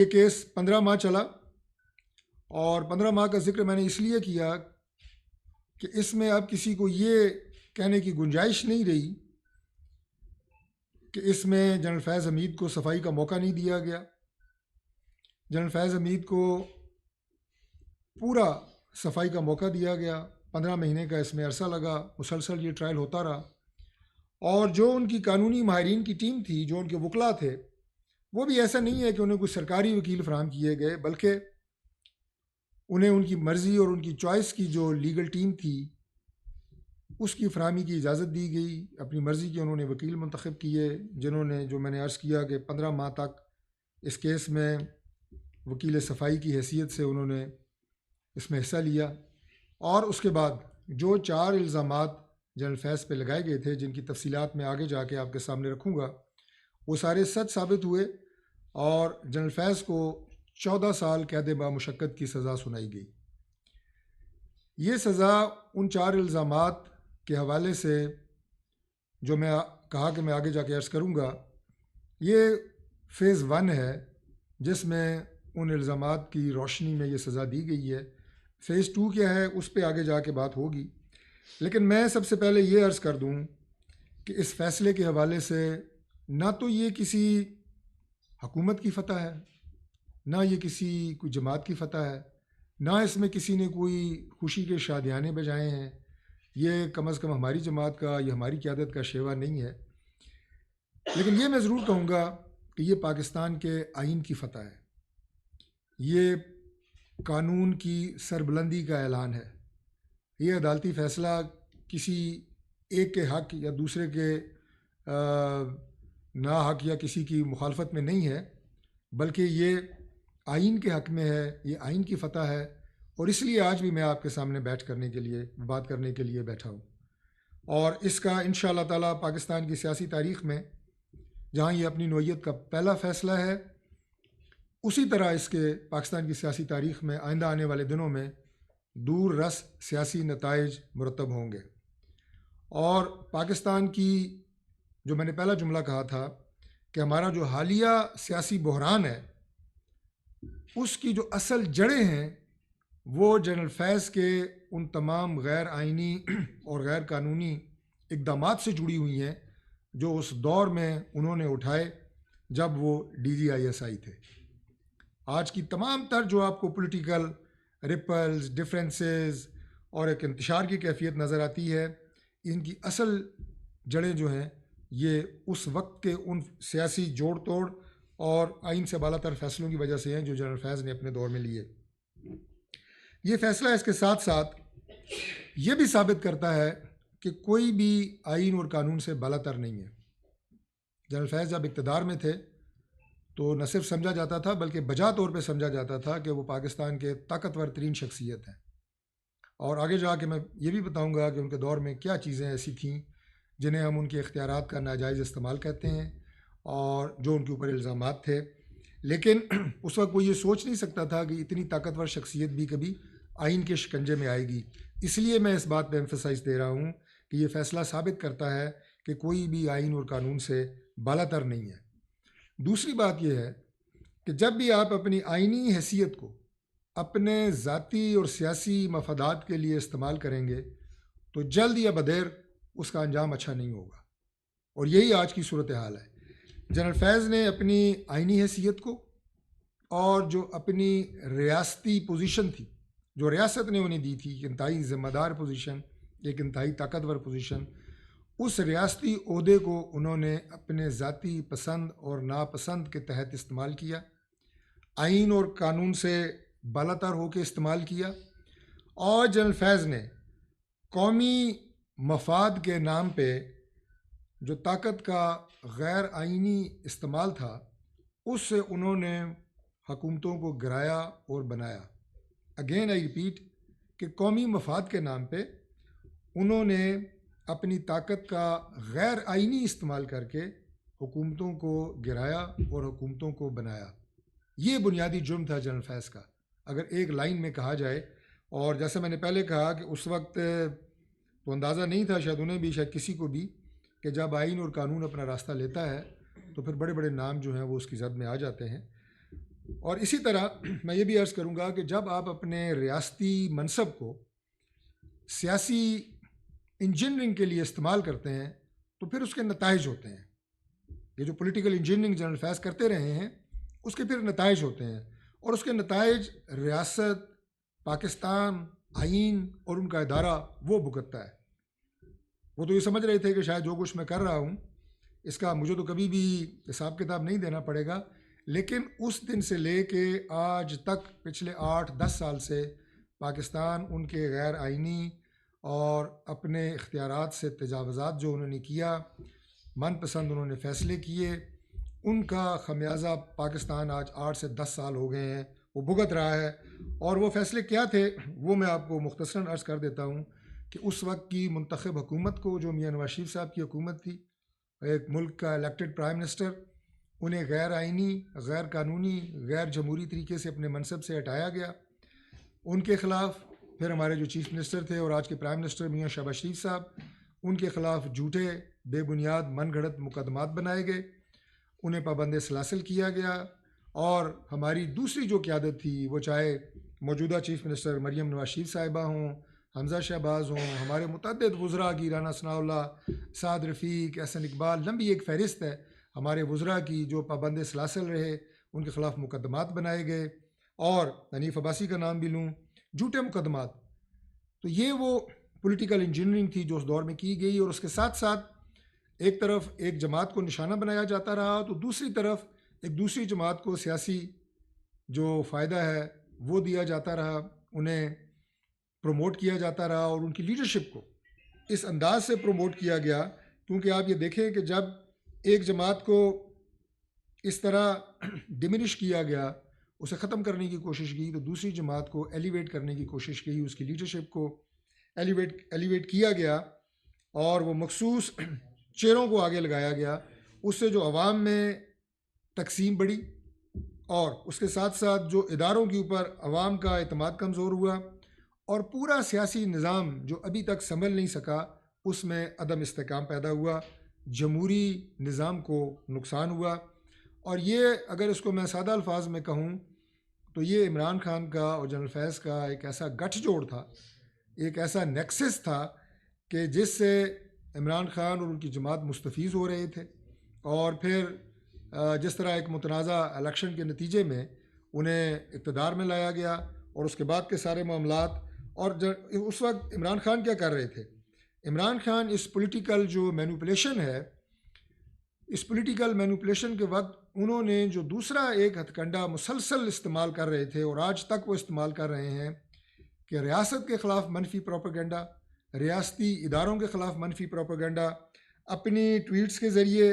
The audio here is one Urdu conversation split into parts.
یہ کیس 15 ماہ چلا، اور 15 ماہ کا ذکر میں نے اس لیے کیا کہ اس میں اب کسی کو یہ کہنے کی گنجائش نہیں رہی کہ اس میں جنرل فیض حمید کو صفائی کا موقع نہیں دیا گیا۔ جنرل فیض حمید کو پورا صفائی کا موقع دیا گیا، 15 مہینے کا اس میں عرصہ لگا، مسلسل یہ ٹرائل ہوتا رہا، اور جو ان کی قانونی ماہرین کی ٹیم تھی، جو ان کے وکلاء تھے، وہ بھی ایسا نہیں ہے کہ انہیں کوئی سرکاری وکیل فراہم کیے گئے، بلکہ انہیں ان کی مرضی اور ان کی چوائس کی جو لیگل ٹیم تھی اس کی فراہمی کی اجازت دی گئی۔ اپنی مرضی کے انہوں نے وکیل منتخب کیے، جنہوں نے، جو میں نے عرض کیا کہ 15 ماہ تک اس کیس میں وکیل صفائی کی حیثیت سے انہوں نے اس میں حصہ لیا، اور اس کے بعد جو 4 الزامات جنرل فیض پہ لگائے گئے تھے، جن کی تفصیلات میں آگے جا کے آپ کے سامنے رکھوں گا، وہ سارے سچ ثابت ہوئے، اور جنرل فیض کو 14 سال قید بامشقت کی سزا سنائی گئی۔ یہ سزا ان 4 الزامات کے حوالے سے جو میں کہا کہ میں آگے جا کے عرض کروں گا، یہ فیز 1 ہے جس میں ان الزامات کی روشنی میں یہ سزا دی گئی ہے۔ فیز 2 کیا ہے اس پہ آگے جا کے بات ہوگی، لیکن میں سب سے پہلے یہ عرض کر دوں کہ اس فیصلے کے حوالے سے نہ تو یہ کسی حکومت کی فتح ہے، نہ یہ کسی کوئی جماعت کی فتح ہے، نہ اس میں کسی نے کوئی خوشی کے شادیانے بجائے ہیں، یہ کم از کم ہماری جماعت کا یا ہماری قیادت کا شیوا نہیں ہے، لیکن یہ میں ضرور کہوں گا کہ یہ پاکستان کے آئین کی فتح ہے، یہ قانون کی سربلندی کا اعلان ہے۔ یہ عدالتی فیصلہ کسی ایک کے حق یا دوسرے کے نا حق یا کسی کی مخالفت میں نہیں ہے، بلکہ یہ آئین کے حق میں ہے، یہ آئین کی فتح ہے، اور اس لیے آج بھی میں آپ کے سامنے بات کرنے کے لیے بیٹھا ہوں۔ اور اس کا انشاءاللہ تعالیٰ پاکستان کی سیاسی تاریخ میں جہاں یہ اپنی نوعیت کا پہلا فیصلہ ہے، اسی طرح اس کے پاکستان کی سیاسی تاریخ میں آئندہ آنے والے دنوں میں دور رس سیاسی نتائج مرتب ہوں گے۔ اور پاکستان کی، جو میں نے پہلا جملہ کہا تھا کہ ہمارا جو حالیہ سیاسی بحران ہے، اس کی جو اصل جڑیں ہیں وہ جنرل فیض کے ان تمام غیر آئینی اور غیر قانونی اقدامات سے جڑی ہوئی ہیں جو اس دور میں انہوں نے اٹھائے جب وہ DGISI تھے۔ آج کی تمام تر جو آپ کو پولیٹیکل ریپلز، ڈفرینسز اور ایک انتشار کی کیفیت نظر آتی ہے، ان کی اصل جڑیں جو ہیں یہ اس وقت کے ان سیاسی جوڑ توڑ اور آئین سے بالا تر فیصلوں کی وجہ سے ہیں جو جنرل فیض نے اپنے دور میں لیے۔ یہ فیصلہ اس کے ساتھ ساتھ یہ بھی ثابت کرتا ہے کہ کوئی بھی آئین اور قانون سے بالا تر نہیں ہے۔ جنرل فیض جب اقتدار میں تھے تو نہ صرف سمجھا جاتا تھا بلکہ بجا طور پہ سمجھا جاتا تھا کہ وہ پاکستان کے طاقتور ترین شخصیت ہیں، اور آگے جا کے میں یہ بھی بتاؤں گا کہ ان کے دور میں کیا چیزیں ایسی تھیں جنہیں ہم ان کے اختیارات کا ناجائز استعمال کہتے ہیں اور جو ان کے اوپر الزامات تھے، لیکن اس وقت وہ یہ سوچ نہیں سکتا تھا کہ اتنی طاقتور شخصیت بھی کبھی آئین کے شکنجے میں آئے گی۔ اس لیے میں اس بات پہ ایمفسائز دے رہا ہوں کہ یہ فیصلہ ثابت کرتا ہے کہ کوئی بھی آئین اور قانون سے بالا تر نہیں ہے۔ دوسری بات یہ ہے کہ جب بھی آپ اپنی آئینی حیثیت کو اپنے ذاتی اور سیاسی مفادات کے لیے استعمال کریں گے تو جلد یا بدیر اس کا انجام اچھا نہیں ہوگا، اور یہی آج کی صورتحال ہے۔ جنرل فیض نے اپنی آئینی حیثیت کو اور جو اپنی ریاستی پوزیشن تھی، جو ریاست نے انہیں دی تھی، ایک انتہائی ذمہ دار پوزیشن، ایک انتہائی طاقتور پوزیشن، اس ریاستی عہدے کو انہوں نے اپنے ذاتی پسند اور ناپسند کے تحت استعمال کیا، آئین اور قانون سے بالا تر ہو کے استعمال کیا، اور جنرل فیض نے قومی مفاد کے نام پہ جو طاقت کا غیر آئینی استعمال تھا اس سے انہوں نے حکومتوں کو گرایا اور بنایا۔ اگین آئی ریپیٹ کہ قومی مفاد کے نام پہ انہوں نے اپنی طاقت کا غیر آئینی استعمال کر کے حکومتوں کو گرایا اور حکومتوں کو بنایا۔ یہ بنیادی جرم تھا جنرل فیض کا، اگر ایک لائن میں کہا جائے۔ اور جیسے میں نے پہلے کہا کہ اس وقت تو اندازہ نہیں تھا شاید انہیں بھی، شاید کسی کو بھی، کہ جب آئین اور قانون اپنا راستہ لیتا ہے تو پھر بڑے بڑے نام جو ہیں وہ اس کی زد میں آ جاتے ہیں۔ اور اسی طرح میں یہ بھی عرض کروں گا کہ جب آپ اپنے ریاستی منصب کو سیاسی انجینئرنگ کے لیے استعمال کرتے ہیں تو پھر اس کے نتائج ہوتے ہیں. یہ جو پولیٹیکل انجینئرنگ جنرل فیض کرتے رہے ہیں اس کے پھر نتائج ہوتے ہیں، اور اس کے نتائج ریاست، پاکستان، آئین اور ان کا ادارہ وہ بھگتتا ہے. وہ تو یہ سمجھ رہے تھے کہ شاید جو کچھ میں کر رہا ہوں اس کا مجھے تو کبھی بھی حساب کتاب نہیں دینا پڑے گا، لیکن اس دن سے لے کے آج تک پچھلے 8-10 سال سے پاکستان ان کے غیر آئینی اور اپنے اختیارات سے تجاوزات جو انہوں نے کیا، من پسند انہوں نے فیصلے کیے، ان کا خمیازہ پاکستان آج 8 سے 10 سال ہو گئے ہیں وہ بھگت رہا ہے. اور وہ فیصلے کیا تھے وہ میں آپ کو مختصراً عرض کر دیتا ہوں کہ اس وقت کی منتخب حکومت کو، جو میاں نواز شریف صاحب کی حکومت تھی، ایک ملک کا الیکٹڈ پرائم منسٹر، انہیں غیر آئینی، غیر قانونی، غیر جمہوری طریقے سے اپنے منصب سے ہٹایا گیا. ان کے خلاف پھر ہمارے جو چیف منسٹر تھے اور آج کے پرائم منسٹر میاں شہباز شریف صاحب، ان کے خلاف جھوٹے بے بنیاد من گھڑت مقدمات بنائے گئے، انہیں پابند سلاسل کیا گیا. اور ہماری دوسری جو قیادت تھی، وہ چاہے موجودہ چیف منسٹر مریم نواز شریف صاحبہ ہوں، حمزہ شہباز ہوں، ہمارے متعدد وزراء کی، رانا ثناء اللہ، سعد رفیق، احسن اقبال، لمبی ایک فہرست ہے ہمارے وزراء کی جو پابند سلاسل رہے، ان کے خلاف مقدمات بنائے گئے. اور حنیف عباسی کا نام بھی لوں، جھوٹے مقدمات. تو یہ وہ پولیٹیکل انجینئرنگ تھی جو اس دور میں کی گئی، اور اس کے ساتھ ساتھ ایک طرف ایک جماعت کو نشانہ بنایا جاتا رہا تو دوسری طرف ایک دوسری جماعت کو سیاسی جو فائدہ ہے وہ دیا جاتا رہا، انہیں پروموٹ کیا جاتا رہا، اور ان کی لیڈرشپ کو اس انداز سے پروموٹ کیا گیا. کیونکہ آپ یہ دیکھیں کہ جب ایک جماعت کو اس طرح ڈمنش کیا گیا، اسے ختم کرنے کی کوشش کی، تو دوسری جماعت کو ایلیویٹ کرنے کی کوشش کی، اس کی لیڈرشپ کو ایلیویٹ کیا گیا، اور وہ مخصوص چہروں کو آگے لگایا گیا. اس سے جو عوام میں تقسیم بڑھی، اور اس کے ساتھ ساتھ جو اداروں کے اوپر عوام کا اعتماد کمزور ہوا، اور پورا سیاسی نظام جو ابھی تک سنبھل نہیں سکا اس میں عدم استحکام پیدا ہوا، جمہوری نظام کو نقصان ہوا. اور یہ اگر اس کو میں سادہ الفاظ میں کہوں تو یہ عمران خان کا اور جنرل فیض کا ایک ایسا گٹھ جوڑ تھا، ایک ایسا نیکسس تھا کہ جس سے عمران خان اور ان کی جماعت مستفیض ہو رہے تھے. اور پھر جس طرح ایک متنازع الیکشن کے نتیجے میں انہیں اقتدار میں لایا گیا، اور اس کے بعد کے سارے معاملات. اور اس وقت عمران خان کیا کر رہے تھے؟ عمران خان اس پولیٹیکل جو مینوپولیشن ہے، اس پولیٹیکل مینوپولیشن کے وقت انہوں نے جو دوسرا ایک ہتھ کنڈا مسلسل استعمال کر رہے تھے، اور آج تک وہ استعمال کر رہے ہیں، کہ ریاست کے خلاف منفی پروپیگنڈا، ریاستی اداروں کے خلاف منفی پروپیگنڈا، اپنی ٹویٹس کے ذریعے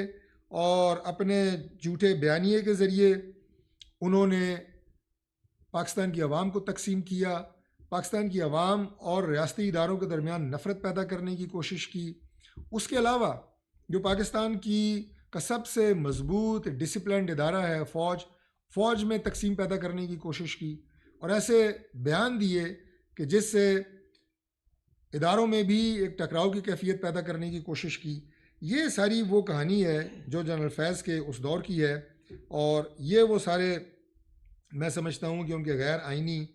اور اپنے جھوٹے بیانیے کے ذریعے انہوں نے پاکستان کی عوام کو تقسیم کیا، پاکستان کی عوام اور ریاستی اداروں کے درمیان نفرت پیدا کرنے کی کوشش کی. اس کے علاوہ جو پاکستان کا سب سے مضبوط ڈسپلنڈ ادارہ ہے فوج میں تقسیم پیدا کرنے کی کوشش کی، اور ایسے بیان دیے کہ جس سے اداروں میں بھی ایک ٹکراؤ کی کیفیت پیدا کرنے کی کوشش کی. یہ ساری وہ کہانی ہے جو جنرل فیض کے اس دور کی ہے، اور یہ وہ سارے میں سمجھتا ہوں کہ ان کے غیر آئینی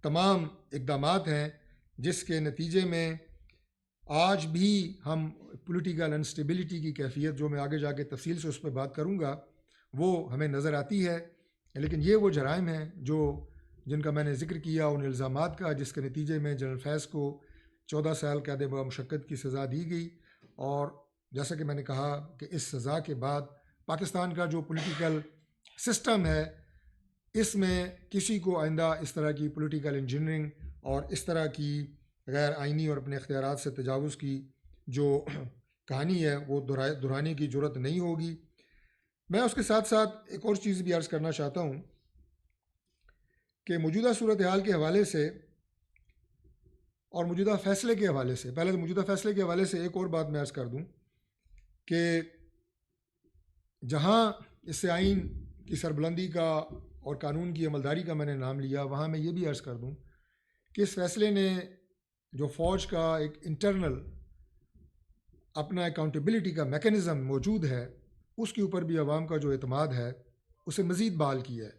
تمام اقدامات ہیں جس کے نتیجے میں آج بھی ہم پولیٹیکل انسٹیبلٹی کی کیفیت، جو میں آگے جا کے تفصیل سے اس پہ بات کروں گا، وہ ہمیں نظر آتی ہے. لیکن یہ وہ جرائم ہیں جن کا میں نے ذکر کیا، ان الزامات کا، جس کے نتیجے میں جنرل فیض کو 14 سال قید بامشقت کی سزا دی گئی. اور جیسا کہ میں نے کہا کہ اس سزا کے بعد پاکستان کا جو پولیٹیکل سسٹم ہے، اس میں کسی کو آئندہ اس طرح کی پولیٹیکل انجینئرنگ اور اس طرح کی غیر آئینی اور اپنے اختیارات سے تجاوز کی جو کہانی ہے وہ دہرانے کی جرت نہیں ہوگی. میں اس کے ساتھ ساتھ ایک اور چیز بھی عرض کرنا چاہتا ہوں کہ موجودہ صورتحال کے حوالے سے اور موجودہ فیصلے کے حوالے سے، پہلے تو موجودہ فیصلے کے حوالے سے ایک اور بات میں عرض کر دوں کہ جہاں اس سے آئین کی سربلندی کا اور قانون کی عملداری کا میں نے نام لیا، وہاں میں یہ بھی عرض کر دوں کہ اس فیصلے نے جو فوج کا ایک انٹرنل اپنا اکاؤنٹیبلٹی کا میکانزم موجود ہے، اس کے اوپر بھی عوام کا جو اعتماد ہے اسے مزید بحال کیا ہے.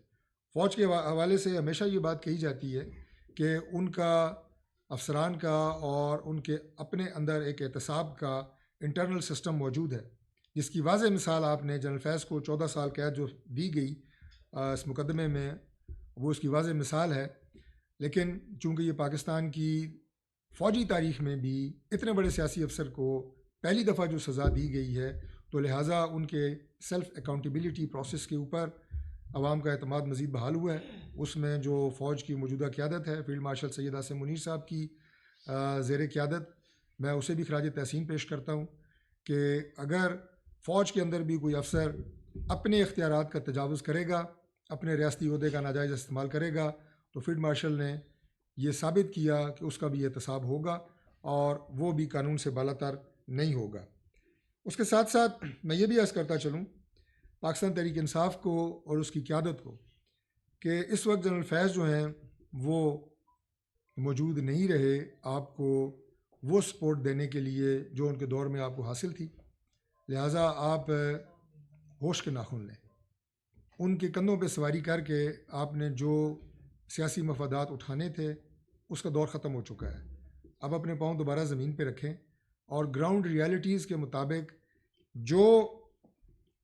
فوج کے حوالے سے ہمیشہ یہ بات کہی جاتی ہے کہ ان کا افسران کا اور ان کے اپنے اندر ایک احتساب کا انٹرنل سسٹم موجود ہے، جس کی واضح مثال آپ نے جنرل فیض کو 14 سال قید جو دی گئی اس مقدمے میں، وہ اس کی واضح مثال ہے۔ لیکن چونکہ یہ پاکستان کی فوجی تاریخ میں بھی اتنے بڑے سیاسی افسر کو پہلی دفعہ جو سزا دی گئی ہے، تو لہٰذا ان کے سیلف اکاؤنٹیبلٹی پروسیس کے اوپر عوام کا اعتماد مزید بحال ہوا ہے۔ اس میں جو فوج کی موجودہ قیادت ہے فیلڈ مارشل سید عاصم منیر صاحب کی زیر قیادت، میں اسے بھی خراج تحسین پیش کرتا ہوں کہ اگر فوج کے اندر بھی کوئی افسر اپنے اختیارات کا تجاوز کرے گا، اپنے ریاستی عہدے کا ناجائز استعمال کرے گا، تو فیلڈ مارشل نے یہ ثابت کیا کہ اس کا بھی احتساب ہوگا اور وہ بھی قانون سے بالا تر نہیں ہوگا۔ اس کے ساتھ ساتھ میں یہ بھی عرض کرتا چلوں پاکستان تحریک انصاف کو اور اس کی قیادت کو کہ اس وقت جنرل فیض جو ہیں وہ موجود نہیں رہے آپ کو وہ سپورٹ دینے کے لیے جو ان کے دور میں آپ کو حاصل تھی، لہٰذا آپ ہوش کے ناخن لیں۔ ان کے کندھوں پہ سواری کر کے آپ نے جو سیاسی مفادات اٹھانے تھے اس کا دور ختم ہو چکا ہے۔ اب اپنے پاؤں دوبارہ زمین پہ رکھیں اور گراؤنڈ ریالٹیز کے مطابق جو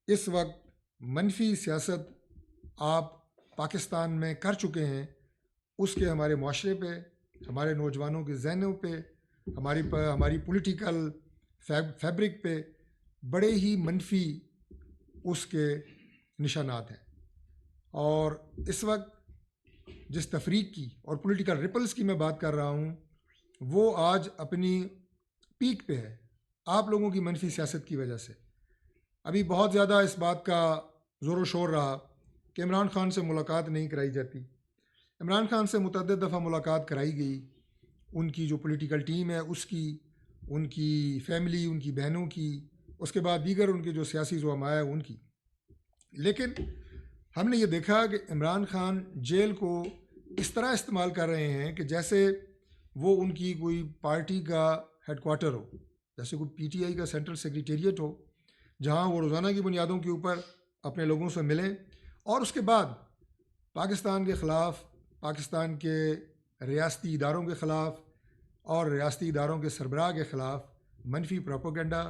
اس وقت منفی سیاست آپ پاکستان میں کر چکے ہیں اس کے ہمارے معاشرے پہ، ہمارے نوجوانوں کے ذہنوں پہ، ہماری پولیٹیکل فیبرک پہ بڑے ہی منفی اس کے نشانات ہیں۔ اور اس وقت جس تفریق کی اور پولیٹیکل ریپلز کی میں بات کر رہا ہوں وہ آج اپنی پیک پہ ہے آپ لوگوں کی منفی سیاست کی وجہ سے۔ ابھی بہت زیادہ اس بات کا زور و شور رہا کہ عمران خان سے ملاقات نہیں کرائی جاتی۔ عمران خان سے متعدد دفعہ ملاقات کرائی گئی، ان کی جو پولیٹیکل ٹیم ہے اس کی، ان کی فیملی، ان کی بہنوں کی، اس کے بعد دیگر ان کے جو سیاسی زعماء ہیں ان کی، لیکن ہم نے یہ دیکھا کہ عمران خان جیل کو اس طرح استعمال کر رہے ہیں کہ جیسے وہ ان کی کوئی پارٹی کا ہیڈ کوارٹر ہو، جیسے کوئی پی ٹی آئی کا سینٹرل سیکریٹریٹ ہو جہاں وہ روزانہ کی بنیادوں کے اوپر اپنے لوگوں سے ملیں اور اس کے بعد پاکستان کے خلاف، پاکستان کے ریاستی اداروں کے خلاف اور ریاستی اداروں کے سربراہ کے خلاف منفی پروپیگنڈا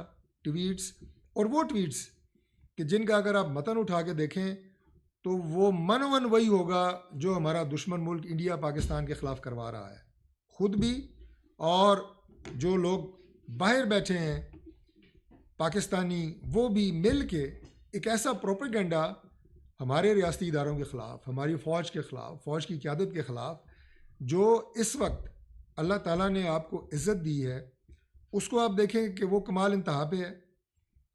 ٹویٹس، اور وہ ٹویٹس کہ جن کا اگر آپ متن اٹھا کے دیکھیں تو وہ منون وہی ہوگا جو ہمارا دشمن ملک انڈیا پاکستان کے خلاف کروا رہا ہے، خود بھی اور جو لوگ باہر بیٹھے ہیں پاکستانی وہ بھی مل کے ایک ایسا پروپیگنڈا ہمارے ریاستی اداروں کے خلاف، ہماری فوج کے خلاف، فوج کی قیادت کے خلاف، جو اس وقت اللہ تعالیٰ نے آپ کو عزت دی ہے اس کو آپ دیکھیں کہ وہ کمال انتہا پہ ہے۔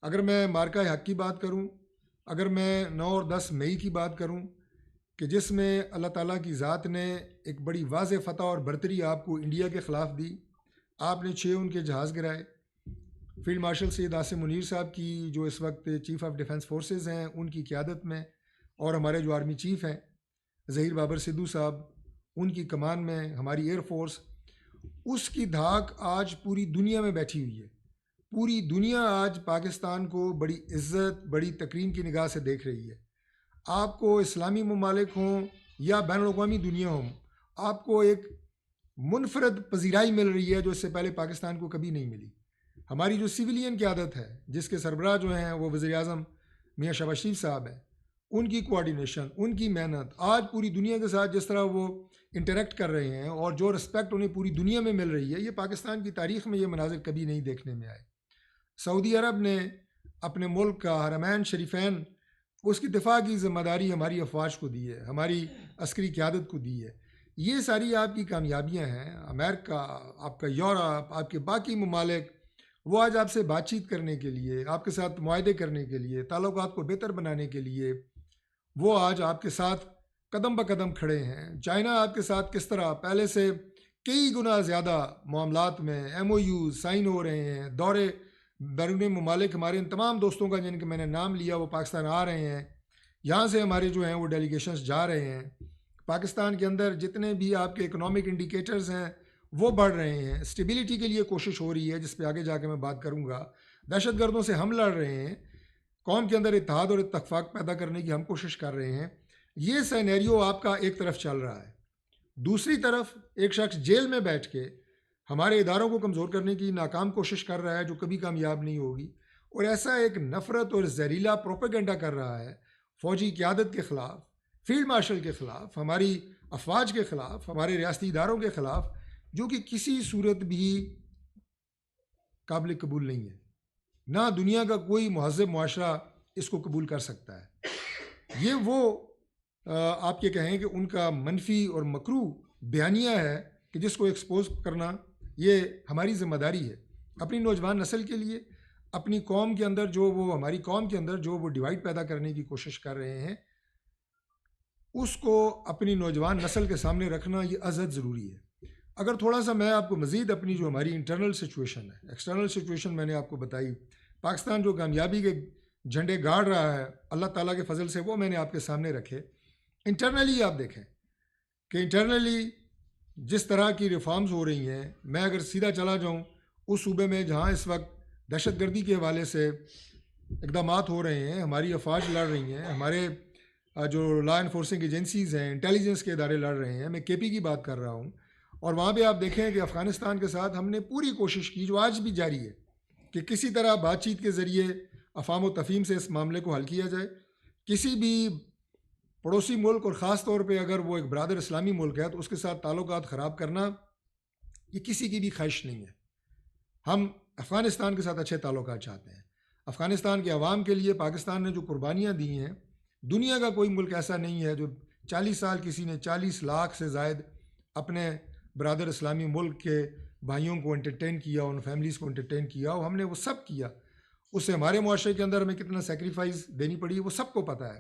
اگر میں مارکہ حق کی بات کروں، اگر میں 9 اور 10 مئی کی بات کروں کہ جس میں اللہ تعالیٰ کی ذات نے ایک بڑی واضح فتح اور برتری آپ کو انڈیا کے خلاف دی، آپ نے 6 ان کے جہاز گرائے، فیلڈ مارشل سید عاصم منیر صاحب کی جو اس وقت چیف آف ڈیفنس فورسز ہیں ان کی قیادت میں، اور ہمارے جو آرمی چیف ہیں ظہیر بابر سدھو صاحب، ان کی کمان میں ہماری ایئر فورس، اس کی دھاک آج پوری دنیا میں بیٹھی ہوئی ہے۔ پوری دنیا آج پاکستان کو بڑی عزت، بڑی تکریم کی نگاہ سے دیکھ رہی ہے۔ آپ کو اسلامی ممالک ہوں یا بین الاقوامی دنیا ہوں، آپ کو ایک منفرد پذیرائی مل رہی ہے جو اس سے پہلے پاکستان کو کبھی نہیں ملی۔ ہماری جو سویلین قیادت ہے جس کے سربراہ جو ہیں وہ وزیر اعظم میاں شہباز شریف صاحب ہیں، ان کی کوآرڈینیشن، ان کی محنت آج پوری دنیا کے ساتھ جس طرح وہ انٹریکٹ کر رہے ہیں اور جو رسپیکٹ انہیں پوری دنیا میں مل رہی ہے، یہ پاکستان کی تاریخ میں یہ مناظر کبھی نہیں دیکھنے میں آئے۔ سعودی عرب نے اپنے ملک کا حرمین شریفین، اس کی دفاع کی ذمہ داری ہماری افواج کو دی ہے، ہماری عسکری قیادت کو دی ہے۔ یہ ساری آپ کی کامیابیاں ہیں۔ امریکہ، آپ کا یورپ، آپ کے باقی ممالک، وہ آج آپ سے بات چیت کرنے کے لیے، آپ کے ساتھ معاہدے کرنے کے لیے، تعلقات کو بہتر بنانے کے لیے وہ آج آپ کے ساتھ قدم بقدم کھڑے ہیں۔ چائنا آپ کے ساتھ کس طرح پہلے سے کئی گنا زیادہ معاملات میں ایم او یو سائن ہو رہے ہیں، دورے بیرون ممالک ہمارے ان تمام دوستوں کا جن کے میں نے نام لیا وہ پاکستان آ رہے ہیں، یہاں سے ہمارے جو ہیں وہ ڈیلیگیشنز جا رہے ہیں۔ پاکستان کے اندر جتنے بھی آپ کے اکنامک انڈیکیٹرز ہیں وہ بڑھ رہے ہیں، اسٹیبلٹی کے لیے کوشش ہو رہی ہے جس پہ آگے جا کے میں بات کروں گا۔ دہشت گردوں سے ہم لڑ رہے ہیں، قوم کے اندر اتحاد اور اتفاق پیدا کرنے کی ہم کوشش کر رہے ہیں، یہ سینیریو آپ کا ایک طرف چل رہا ہے، دوسری طرف ایک شخص جیل میں بیٹھ کے ہمارے اداروں کو کمزور کرنے کی ناکام کوشش کر رہا ہے جو کبھی کامیاب نہیں ہوگی، اور ایسا ایک نفرت اور زہریلا پروپیگنڈا کر رہا ہے فوجی قیادت کے خلاف، فیلڈ مارشل کے خلاف، ہماری افواج کے خلاف، ہمارے ریاستی اداروں کے خلاف، جو کہ کسی صورت بھی قابل قبول نہیں ہے۔ نہ دنیا کا کوئی مہذب معاشرہ اس کو قبول کر سکتا ہے۔ یہ وہ آپ یہ کہیں کہ ان کا منفی اور مکروہ بیانیہ ہے کہ جس کو ایکسپوز کرنا یہ ہماری ذمہ داری ہے اپنی نوجوان نسل کے لیے، اپنی قوم کے اندر جو وہ ہماری قوم کے اندر جو وہ ڈیوائڈ پیدا کرنے کی کوشش کر رہے ہیں، اس کو اپنی نوجوان نسل کے سامنے رکھنا یہ ازحد ضروری ہے۔ اگر تھوڑا سا میں آپ کو مزید اپنی جو ہماری انٹرنل سچویشن ہے، ایکسٹرنل سچویشن میں نے آپ کو بتائی، پاکستان جو کامیابی کے جھنڈے گاڑ رہا ہے اللہ تعالیٰ کے فضل سے، وہ میں نے آپ کے سامنے رکھے۔ انٹرنلی آپ دیکھیں کہ انٹرنلی جس طرح کی ریفارمز ہو رہی ہیں، میں اگر سیدھا چلا جاؤں اس صوبے میں جہاں اس وقت دہشت گردی کے حوالے سے اقدامات ہو رہے ہیں، ہماری افواج لڑ رہی ہیں، ہمارے جو لا انفورسنگ ایجنسیز ہیں، انٹیلیجنس کے ادارے لڑ رہے ہیں، میں کے پی کی بات کر رہا ہوں، اور وہاں پہ آپ دیکھیں کہ افغانستان کے ساتھ ہم نے پوری کوشش کی جو آج بھی جاری ہے کہ کسی طرح بات چیت کے ذریعے افہام و تفہیم سے اس معاملے کو حل کیا جائے۔ کسی بھی پڑوسی ملک اور خاص طور پہ اگر وہ ایک برادر اسلامی ملک ہے تو اس کے ساتھ تعلقات خراب کرنا یہ کسی کی بھی خواہش نہیں ہے۔ ہم افغانستان کے ساتھ اچھے تعلقات چاہتے ہیں۔ افغانستان کے عوام کے لیے پاکستان نے جو قربانیاں دی ہیں، دنیا کا کوئی ملک ایسا نہیں ہے جو 40 سال کسی نے 40 لاکھ سے زائد اپنے برادر اسلامی ملک کے بھائیوں کو انٹرٹین کیا، ان فیملیز کو انٹرٹین کیا، اور ہم نے وہ سب کیا۔ اس سے ہمارے معاشرے کے اندر ہمیں کتنا سیکریفائز دینی پڑی وہ سب کو پتہ ہے۔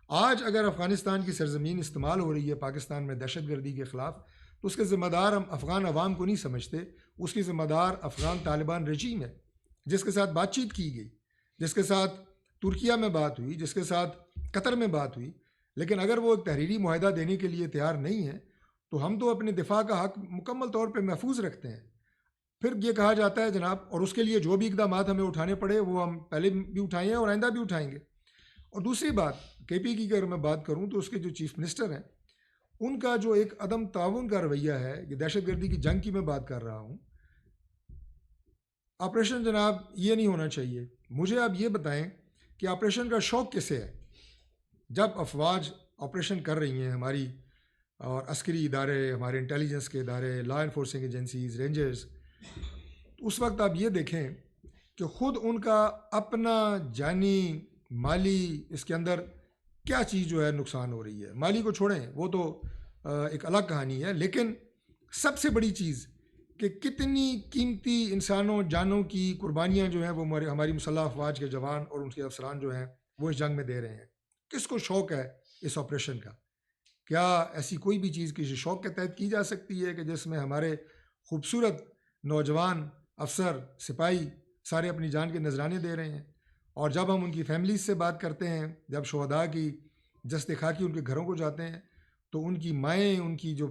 آج اگر افغانستان کی سرزمین استعمال ہو رہی ہے پاکستان میں دہشت گردی کے خلاف، تو اس کے ذمہ دار ہم افغان عوام کو نہیں سمجھتے، اس کی ذمہ دار افغان طالبان رجیم ہے، جس کے ساتھ بات چیت کی گئی، جس کے ساتھ ترکیہ میں بات ہوئی، جس کے ساتھ قطر میں بات ہوئی، لیکن اگر وہ ایک تحریری معاہدہ دینے کے لیے تیار نہیں ہے تو ہم تو اپنے دفاع کا حق مکمل طور پہ محفوظ رکھتے ہیں۔ پھر یہ کہا جاتا ہے جناب، اور اس کے لیے جو بھی اقدامات ہمیں اٹھانے پڑے وہ ہم پہلے بھی اٹھائے ہیں اور آئندہ بھی اٹھائیں گے۔ اور دوسری بات کے پی کی اگر میں بات کروں تو اس کے جو چیف منسٹر ہیں ان کا جو ایک عدم تعاون کا رویہ ہے، یہ دہشت گردی کی جنگ کی میں بات کر رہا ہوں، آپریشن جناب یہ نہیں ہونا چاہیے۔ مجھے آپ یہ بتائیں کہ آپریشن کا شوق کسے ہے؟ جب افواج آپریشن کر رہی ہیں ہماری اور عسکری ادارے، ہمارے انٹیلیجنس کے ادارے، لا انفورسنگ ایجنسیز، رینجرز، اس وقت آپ یہ دیکھیں کہ خود ان کا اپنا جانی مالی اس کے اندر کیا چیز جو ہے نقصان ہو رہی ہے۔ مالی کو چھوڑیں، وہ تو ایک الگ کہانی ہے، لیکن سب سے بڑی چیز کہ کتنی قیمتی انسانوں جانوں کی قربانیاں جو ہیں وہ ہماری مسلح افواج کے جوان اور ان کے افسران جو ہیں وہ اس جنگ میں دے رہے ہیں۔ کس کو شوق ہے اس آپریشن کا؟ کیا ایسی کوئی بھی چیز کسی شوق کے تحت کی جا سکتی ہے کہ جس میں ہمارے خوبصورت نوجوان افسر سپاہی سارے اپنی جان کے نذرانے دے رہے ہیں؟ اور جب ہم ان کی فیملیز سے بات کرتے ہیں، جب شہداء کی جسد خاکی ان کے گھروں کو جاتے ہیں، تو ان کی مائیں، ان کی جو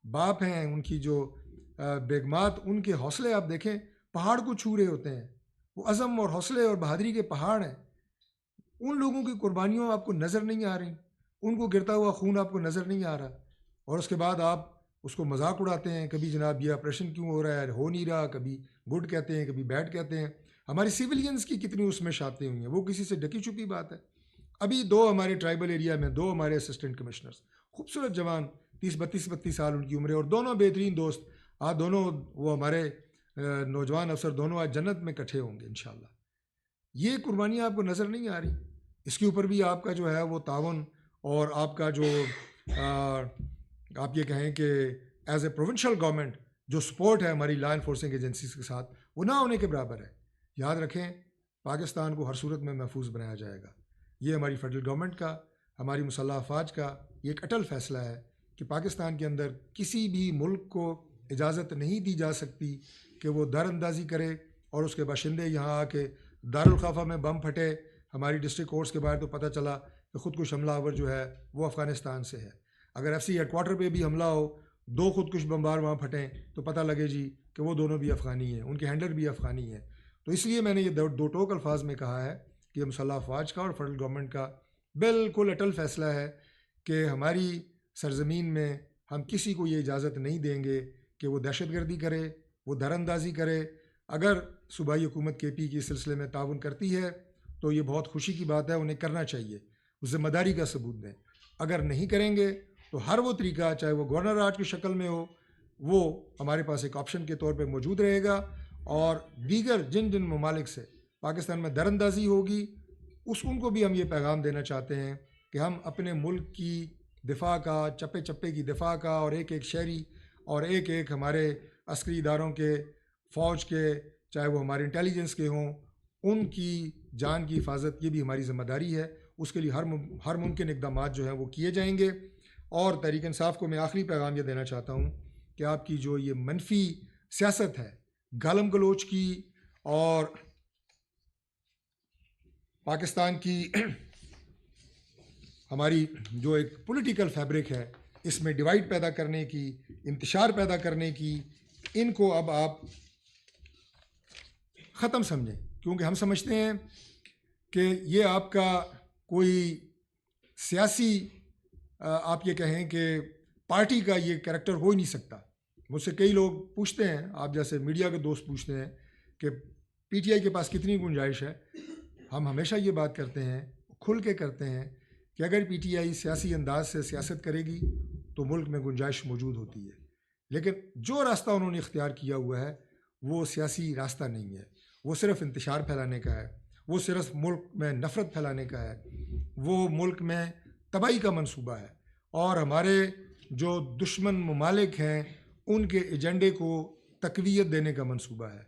باپ ہیں، ان کی جو بیگمات، ان کے حوصلے آپ دیکھیں پہاڑ کو چھو رہے ہوتے ہیں۔ وہ عزم اور حوصلے اور بہادری کے پہاڑ ہیں۔ ان لوگوں کی قربانیوں آپ کو نظر نہیں آ رہی، ان کو گرتا ہوا خون آپ کو نظر نہیں آ رہا، اور اس کے بعد آپ اس کو مذاق اڑاتے ہیں۔ کبھی جناب یہ آپریشن کیوں ہو رہا ہے، ہو نہیں رہا، کبھی گڈ کہتے ہیں، کبھی بیڈ کہتے ہیں۔ ہماری سیولینز کی کتنی اس میں شاتیں ہوئی ہیں، وہ کسی سے ڈکی چھپی بات ہے۔ ابھی 2 ہمارے ٹرائبل ایریا میں 2 ہمارے اسسٹنٹ کمشنرز، خوبصورت جوان، 30-32 سال ان کی عمر ہے، اور دونوں بہترین دوست، آج دونوں وہ ہمارے نوجوان افسر دونوں آج جنت میں کٹھے ہوں گے انشاءاللہ۔ یہ قربانیاں آپ کو نظر نہیں آ رہی، اس کے اوپر بھی آپ کا جو ہے وہ تعاون اور آپ کا جو آپ یہ کہیں کہ ایز اے پروونشل گورنمنٹ جو سپورٹ ہے ہماری لا انفورسنگ ایجنسیز کے ساتھ، وہ نہ ہونے کے برابر ہے۔ یاد رکھیں، پاکستان کو ہر صورت میں محفوظ بنایا جائے گا۔ یہ ہماری فیڈرل گورنمنٹ کا، ہماری مسلح افواج کا یہ ایک اٹل فیصلہ ہے کہ پاکستان کے اندر کسی بھی ملک کو اجازت نہیں دی جا سکتی کہ وہ دار اندازی کرے اور اس کے باشندے یہاں آ کے دارالخلافہ میں بم پھٹے۔ ہماری ڈسٹرکٹ کورٹس کے باہر تو پتہ چلا کہ خودکش حملہ آور جو ہے وہ افغانستان سے ہے۔ اگر ایف سی ہیڈ کوارٹر پہ بھی حملہ ہو، 2 خودکش بمبار وہاں پھٹیں تو پتہ لگے جی کہ وہ دونوں بھی افغانی ہیں، ان کے ہینڈلر بھی افغانی ہیں۔ تو اس لیے میں نے یہ 2 ٹوک الفاظ میں کہا ہے کہ یہ مسلح افواج کا اور فیڈرل گورنمنٹ کا بالکل اٹل فیصلہ ہے کہ ہماری سرزمین میں ہم کسی کو یہ اجازت نہیں دیں گے کہ وہ دہشت گردی کرے، وہ در اندازی کرے۔ اگر صوبائی حکومت کے پی کی اس سلسلے میں تعاون کرتی ہے تو یہ بہت خوشی کی بات ہے، انہیں کرنا چاہیے، ذمہ داری کا ثبوت دیں۔ اگر نہیں کریں گے تو ہر وہ طریقہ، چاہے وہ گورنر راج کی شکل میں ہو، وہ ہمارے پاس ایک آپشن کے طور پہ موجود رہے گا، اور دیگر جن ممالک سے پاکستان میں در اندازی ہوگی ان کو بھی ہم یہ پیغام دینا چاہتے ہیں کہ ہم اپنے ملک کی دفاع کا، چپے چپے کی دفاع کا، اور ایک ایک شہری اور ایک ایک ہمارے عسکری اداروں کے، فوج کے، چاہے وہ ہمارے انٹیلیجنس کے ہوں، ان کی جان کی حفاظت یہ بھی ہماری ذمہ داری ہے۔ اس کے لیے ہر ممکن اقدامات جو ہیں وہ کیے جائیں گے۔ اور تحریک انصاف کو میں آخری پیغام یہ دینا چاہتا ہوں کہ آپ کی جو یہ منفی سیاست ہے، گالم گلوچ کی، اور پاکستان کی ہماری جو ایک پولیٹیکل فیبرک ہے، اس میں ڈیوائیڈ پیدا کرنے کی، انتشار پیدا کرنے کی، ان کو اب آپ ختم سمجھیں، کیونکہ ہم سمجھتے ہیں کہ یہ آپ کا کوئی سیاسی، آپ یہ کہیں کہ پارٹی کا یہ کریکٹر ہو ہی نہیں سکتا۔ مجھ سے کئی لوگ پوچھتے ہیں، آپ جیسے میڈیا کے دوست پوچھتے ہیں کہ پی ٹی آئی کے پاس کتنی گنجائش ہے۔ ہم ہمیشہ یہ بات کرتے ہیں، کھل کے کرتے ہیں، کہ اگر پی ٹی آئی سیاسی انداز سے سیاست کرے گی تو ملک میں گنجائش موجود ہوتی ہے، لیکن جو راستہ انہوں نے اختیار کیا ہوا ہے وہ سیاسی راستہ نہیں ہے، وہ صرف انتشار پھیلانے کا ہے، وہ صرف ملک میں نفرت پھیلانے کا ہے، وہ ملک میں تباہی کا منصوبہ ہے، اور ہمارے جو دشمن ممالک ہیں ان کے ایجنڈے کو تقویت دینے کا منصوبہ ہے۔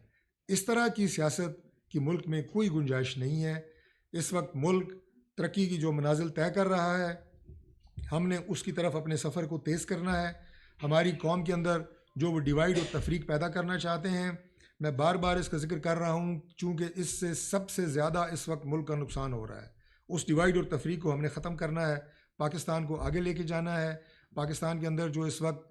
اس طرح کی سیاست کی ملک میں کوئی گنجائش نہیں ہے۔ اس وقت ملک ترقی کی جو منازل طے کر رہا ہے، ہم نے اس کی طرف اپنے سفر کو تیز کرنا ہے۔ ہماری قوم کے اندر جو وہ ڈیوائیڈ اور تفریق پیدا کرنا چاہتے ہیں، میں بار بار اس کا ذکر کر رہا ہوں، چونکہ اس سے سب سے زیادہ اس وقت ملک کا نقصان ہو رہا ہے۔ اس ڈیوائیڈ اور تفریق کو ہم نے ختم کرنا ہے، پاکستان کو آگے لے کے جانا ہے۔ پاکستان کے اندر جو اس وقت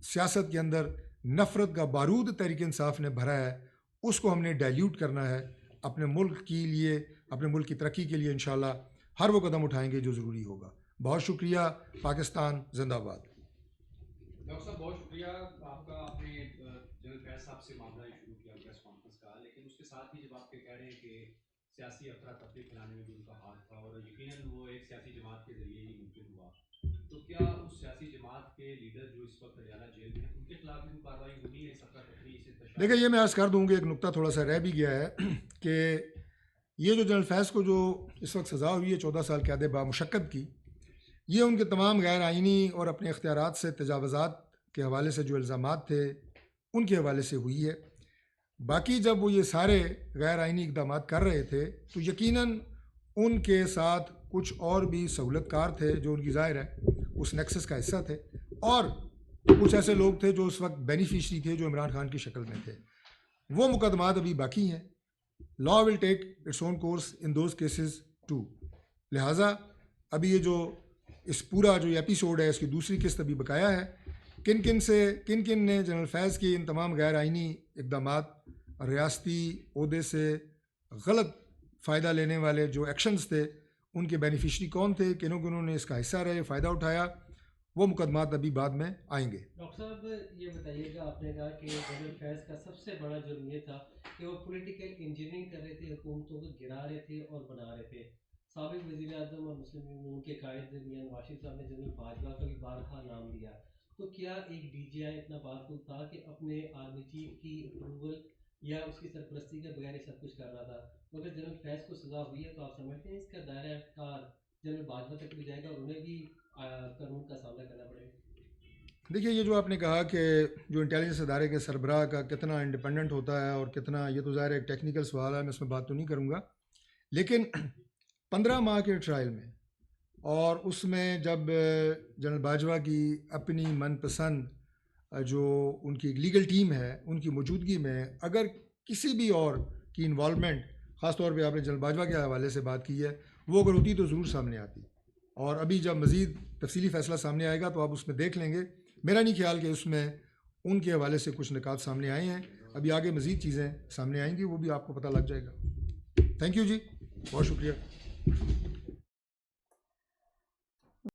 سیاست کے اندر نفرت کا بارود تحریک انصاف نے بھرا ہے، اس کو ہم نے ڈائلیوٹ کرنا ہے اپنے ملک کے لیے، اپنے ملک کی ترقی کے لیے۔ انشاءاللہ ہر وہ قدم اٹھائیں گے جو ضروری ہوگا۔ بہت شکریہ۔ پاکستان زندہ باد۔ ڈاکٹر صاحب بہت شکریہ آپ کا، آپ نے جنرل فیض صاحب سے معاملہ شروع کیا پریس کانفرنس کا، لیکن اس کے ساتھ ہی جب آپ کہہ رہے ہیں کہ سیاسی افراتفری پھیلانے میں بھی ان کا ہاتھ تھا، اور یقیناً وہ ایک سیاسی جماعت کے ذریعے ہی ممکن ہوا، تو کیا اس سیاسی جماعت کے لیڈر جو اس وقت اڈیالہ جیل میں ہیں، ان کے خلاف بھی کوئی کارروائی ہونی ہے اس افراتفری سے انتشار؟ دیکھیں، یہ میں عرض کر دوں کہ ایک نقطہ تھوڑا سا رہ بھی گیا ہے کہ یہ جو جنرل فیض کو جو اس وقت سزا ہوئی ہے 14 سال قید بامشقت کی، یہ ان کے تمام غیر آئینی اور اپنے اختیارات سے تجاوزات کے حوالے سے جو الزامات تھے ان کے حوالے سے ہوئی ہے۔ باقی جب وہ یہ سارے غیر آئینی اقدامات کر رہے تھے تو یقیناً ان کے ساتھ کچھ اور بھی سہولت کار تھے جو ان کی ظاہر ہے اس نیکسس کا حصہ تھے، اور کچھ ایسے لوگ تھے جو اس وقت بینیفیشری تھے جو عمران خان کی شکل میں تھے۔ وہ مقدمات ابھی باقی ہیں۔ Law will take its own course in those cases too. لہٰذا ابھی یہ جو اس پورا جو ایپیسوڈ ہے، اس کی دوسری قسط ابھی بقایا ہے۔ کن کن نے جنرل فیض کی ان تمام غیر آئینی اقدامات، ریاستی عہدے سے غلط فائدہ لینے والے جو ایکشنز تھے، ان کے بینیفیشری کون تھے، کنہوں نے اس کا حصہ رہے، فائدہ اٹھایا، وہ مقدمات ابھی بعد میں آئیں گے۔ ڈاکٹر صاحب یہ بتائیے گا، آپ نے کہا کہ جنرل فیض کا سب سے بڑا جرم یہ تھا کہ وہ پولیٹیکل انجینئرنگ کر رہے تھے، حکومتوں کو گرا رہے تھے اور بنا رہے تھے۔ سابق وزیر اعظم اور مسلم لیگ کے قائد میاں نواز شریف صاحب نے جنرل باجوہ کا بھی بارہا نام لیا، تو کیا ایک ڈی جی آئی اتنا پاورفل تھا کہ اپنے آرمی چیف کی اپروول یا اس کی سرپرستی کے بغیر سب کچھ کر رہا تھا؟ تو اگر جنرل فیض کو سزا ہوئی ہے تو آپ سمجھتے ہیں اس کا دائرہ کار جنرل باجوہ تک بھی جائے گا اور انہیں بھی قانون کا سامنا کرنا پڑے گا؟ دیکھیے، یہ جو آپ نے کہا کہ جو انٹیلیجنس ادارے کے سربراہ کا کتنا انڈیپینڈنٹ ہوتا ہے اور کتنا، یہ تو ظاہر ایک ٹیکنیکل سوال ہے، میں اس میں بات تو نہیں کروں گا، لیکن 15 ماہ کے ٹرائل میں، اور اس میں جب جنرل باجوہ کی اپنی من پسند جو ان کی لیگل ٹیم ہے ان کی موجودگی میں اگر کسی بھی اور کی انوالومنٹ، خاص طور پہ آپ نے جنرل باجوہ کے حوالے سے بات کی ہے، وہ اگر ہوتی تو ضرور سامنے آتی، اور ابھی جب مزید تفصیلی فیصلہ سامنے آئے گا تو آپ اس میں دیکھ لیں گے۔ میرا نہیں خیال کہ اس میں ان کے حوالے سے کچھ نکات سامنے آئے ہیں، ابھی آگے مزید چیزیں سامنے آئیں گی، وہ بھی آپ کو پتہ لگ جائے گا۔ تھینک یو جی، بہت شکریہ۔